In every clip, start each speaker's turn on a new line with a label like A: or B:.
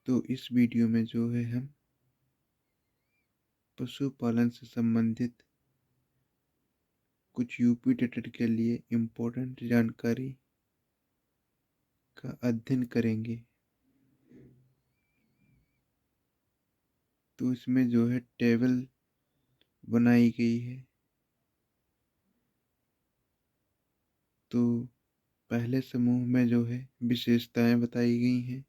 A: तो इस वीडियो में जो है हम पशुपालन से संबंधित कुछ यूपी टेट के लिए इम्पोर्टेंट जानकारी का अध्ययन करेंगे। तो इसमें जो है टेबल बनाई गई है। तो पहले समूह में जो है विशेषताएं बताई गई हैं।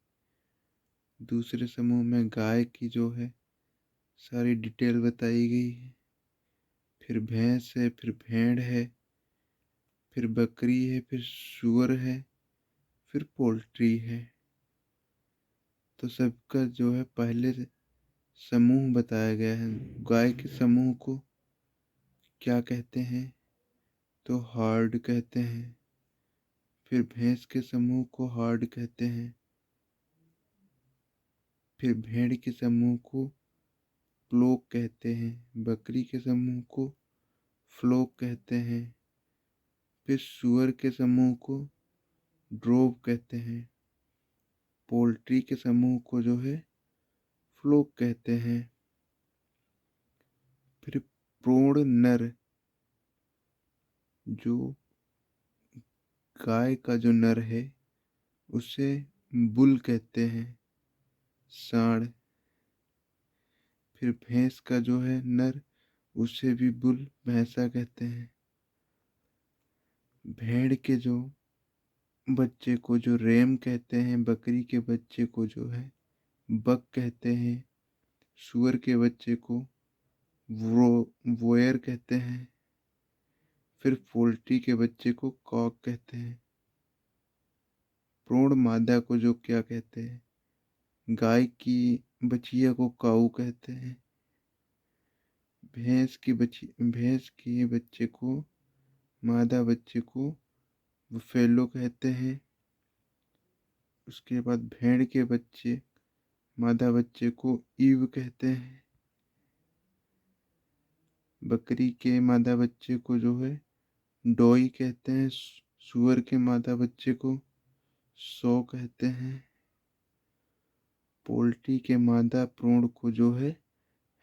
A: दूसरे समूह में गाय की जो है सारी डिटेल बताई गई है। फिर भैंस है, फिर भेड़ है, फिर बकरी है, फिर सूअर है, फिर पोल्ट्री है। तो सबका जो है पहले समूह बताया गया है। गाय के समूह को क्या कहते हैं? तो हर्ड कहते हैं। फिर भैंस के समूह को हर्ड कहते हैं। फिर भेड़ के समूह को फ्लोक कहते हैं। बकरी के समूह को फ्लोक कहते हैं। फिर सूअर के समूह को ड्रोव कहते हैं। पोल्ट्री के समूह को जो है फ्लोक कहते हैं। फिर प्रोढ़ नर, जो गाय का जो नर है उसे बुल कहते हैं, सांड। फिर भैंस का जो है नर, उसे भी बुल, भैंसा कहते हैं। भेड़ के जो बच्चे को जो रेम कहते हैं। बकरी के बच्चे को जो है बक कहते हैं। सूअर के बच्चे को वोयर कहते हैं। फिर पोल्ट्री के बच्चे को कॉक कहते हैं। प्रोढ़ मादा को जो क्या कहते हैं? गाय की बछिया को काऊ कहते हैं। भैंस के बच्चे को, मादा बच्चे को बफेलो कहते हैं। उसके बाद भेड़ के बच्चे, मादा बच्चे को ईव कहते हैं। बकरी के मादा बच्चे को जो है डोई कहते हैं। सूअर के मादा बच्चे को सौ कहते हैं। पोल्ट्री के मादा प्रोढ़ को जो है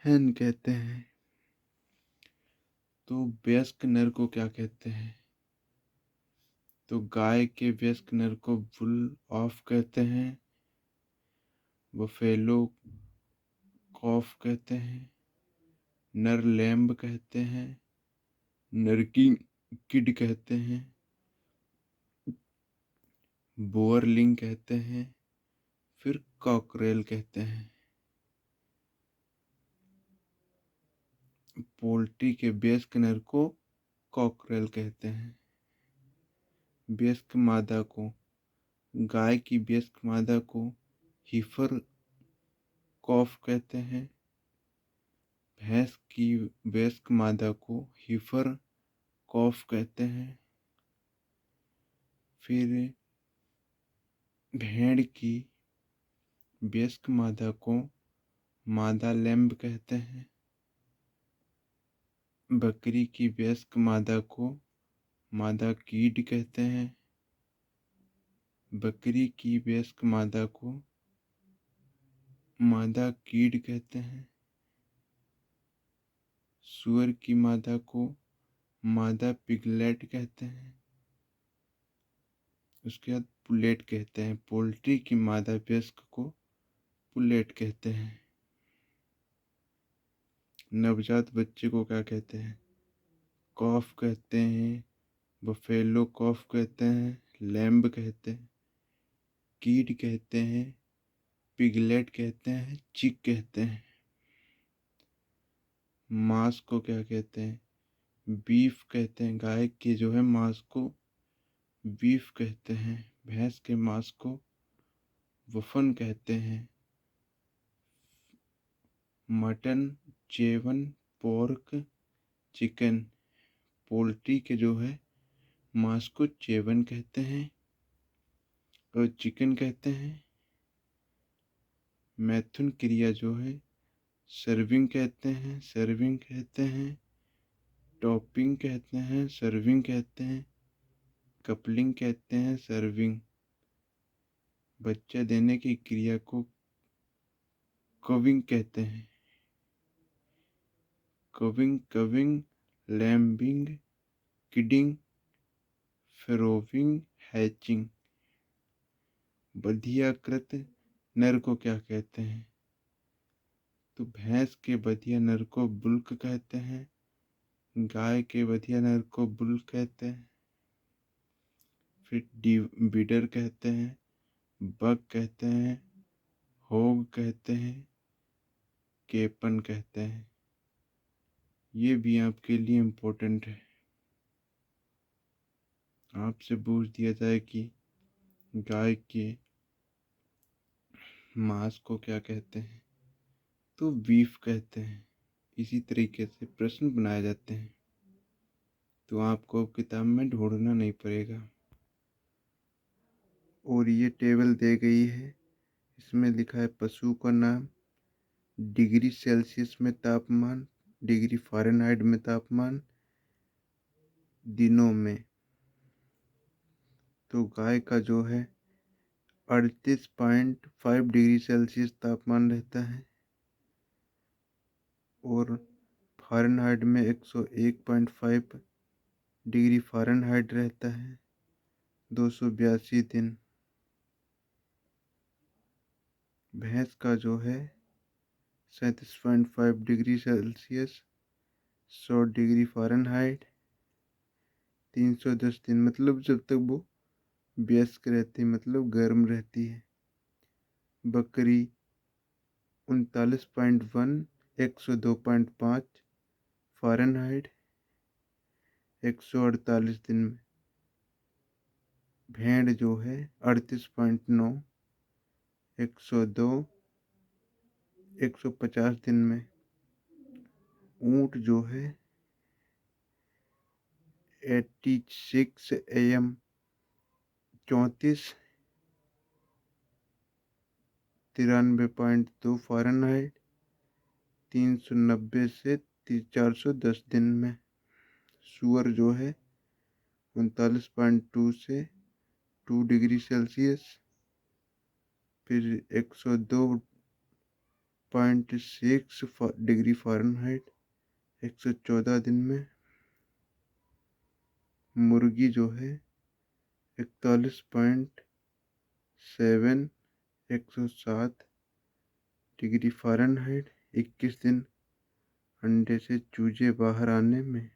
A: हैन कहते हैं। तो वयस्क नर को क्या कहते हैं? तो गाय के वयस्क नर को बुल ऑफ कहते हैं। बफेलो कॉफ कहते हैं। नर लैम्ब कहते हैं। नर किड कहते हैं। बोअरलिंग कहते हैं। फिर कॉकरेल कहते हैं। पोल्ट्री के वयस्क नर को कॉकरेल कहते हैं। वयस्क मादा को, गाय की वयस्क मादा को हीफर कॉफ कहते हैं। भैंस की वयस्क मादा को हीफर कॉफ कहते हैं। फिर भेड़ की वयस्क मादा को मादा लैम्ब कहते हैं। बकरी की वयस्क मादा को मादा कीड कहते हैं। बकरी की वयस्क मादा को मादा कीड कहते हैं। सूअर की मादा को मादा पिगलेट कहते हैं। उसके बाद पुलेट कहते हैं। पोल्ट्री की मादा वयस्क को पुलेट कहते हैं। नवजात बच्चे को क्या कहते हैं? कॉफ कहते हैं। बफेलो कॉफ कहते हैं। लैम्ब कहते हैं। कीड कहते हैं। पिगलेट कहते हैं। चिक कहते हैं। मांस को क्या कहते हैं? बीफ कहते हैं। गाय के जो है मांस को बीफ कहते हैं। भैंस के मांस को वफन कहते हैं। Mutton, chevon, pork, chicken. Poultry के जो है मांस को चेवन कहते हैं और चिकन कहते हैं। मैथुन क्रिया जो है सर्विंग कहते हैं। सर्विंग कहते हैं। टॉपिंग कहते हैं। सर्विंग कहते हैं। कपलिंग कहते हैं। सर्विंग। बच्चा देने की क्रिया को कविंग कहते हैं। कविंग, कविंग, लैम्बिंग, किडिंग, फेरोविंग, हैचिंग। बधियाकृत नर को क्या कहते हैं? तो भैंस के बधिया नर को बुल्क कहते हैं, गाय के बधिया नर को बुल कहते हैं, फिर बीडर कहते हैं, बग कहते हैं, होग कहते हैं, केपन कहते हैं। ये भी आपके लिए इम्पोर्टेंट है। आपसे पूछ दिया जाए कि गाय के मांस को क्या कहते हैं, तो बीफ कहते हैं। इसी तरीके से प्रश्न बनाए जाते हैं, तो आपको किताब में ढूंढना नहीं पड़ेगा। और ये टेबल दे गई है, इसमें लिखा है पशु का नाम, डिग्री सेल्सियस में तापमान, डिग्री फ़ारेनहाइट में तापमान, दिनों में। तो गाय का जो है 38.5 डिग्री सेल्सियस तापमान रहता है, और फ़ारेनहाइट में 101.5 डिग्री फ़ारेनहाइट रहता है, 282 दिन। भैंस का जो है 37.5 डिग्री सेल्सियस, 100 डिग्री फ़ारेनहाइट, 310 दिन, मतलब जब तक वो व्यस्क रहती, मतलब गर्म रहती है। बकरी 39.1, 102.5 फ़ारेनहाइट, 148 दिन में। भेड़ जो है 38.9, 102, 150 दिन में। ऊँट जो है 86 AM, 34, 93.2 फ़ारेनहाइट, 390 से 410 दिन में। सूअर जो है 39.2 से 2 डिग्री सेल्सियस, फिर 102.6 डिग्री फ़ारेनहाइट, 114 दिन में। मुर्गी जो है 41.7, 107 डिग्री फ़ारेनहाइट, 21 दिन अंडे से चूजे बाहर आने में।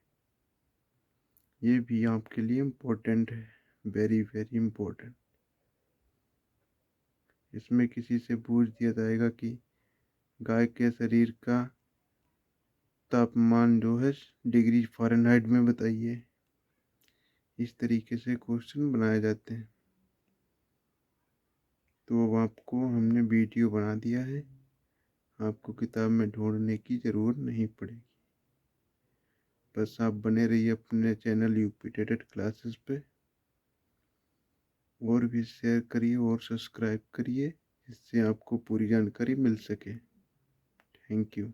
A: ये भी आपके लिए इम्पोर्टेंट है, वेरी वेरी इम्पोर्टेंट। इसमें किसी से पूछ दिया जाएगा कि गाय के शरीर का तापमान जो है डिग्री फ़ारेनहाइट में बताइए। इस तरीके से क्वेश्चन बनाए जाते हैं। तो अब आपको हमने वीडियो बना दिया है, आपको किताब में ढूंढने की ज़रूरत नहीं पड़ेगी। बस आप बने रहिए अपने चैनल यूपी टेटेड क्लासेस पे, और भी शेयर करिए और सब्सक्राइब करिए, जिससे आपको पूरी जानकारी मिल सके। Thank you.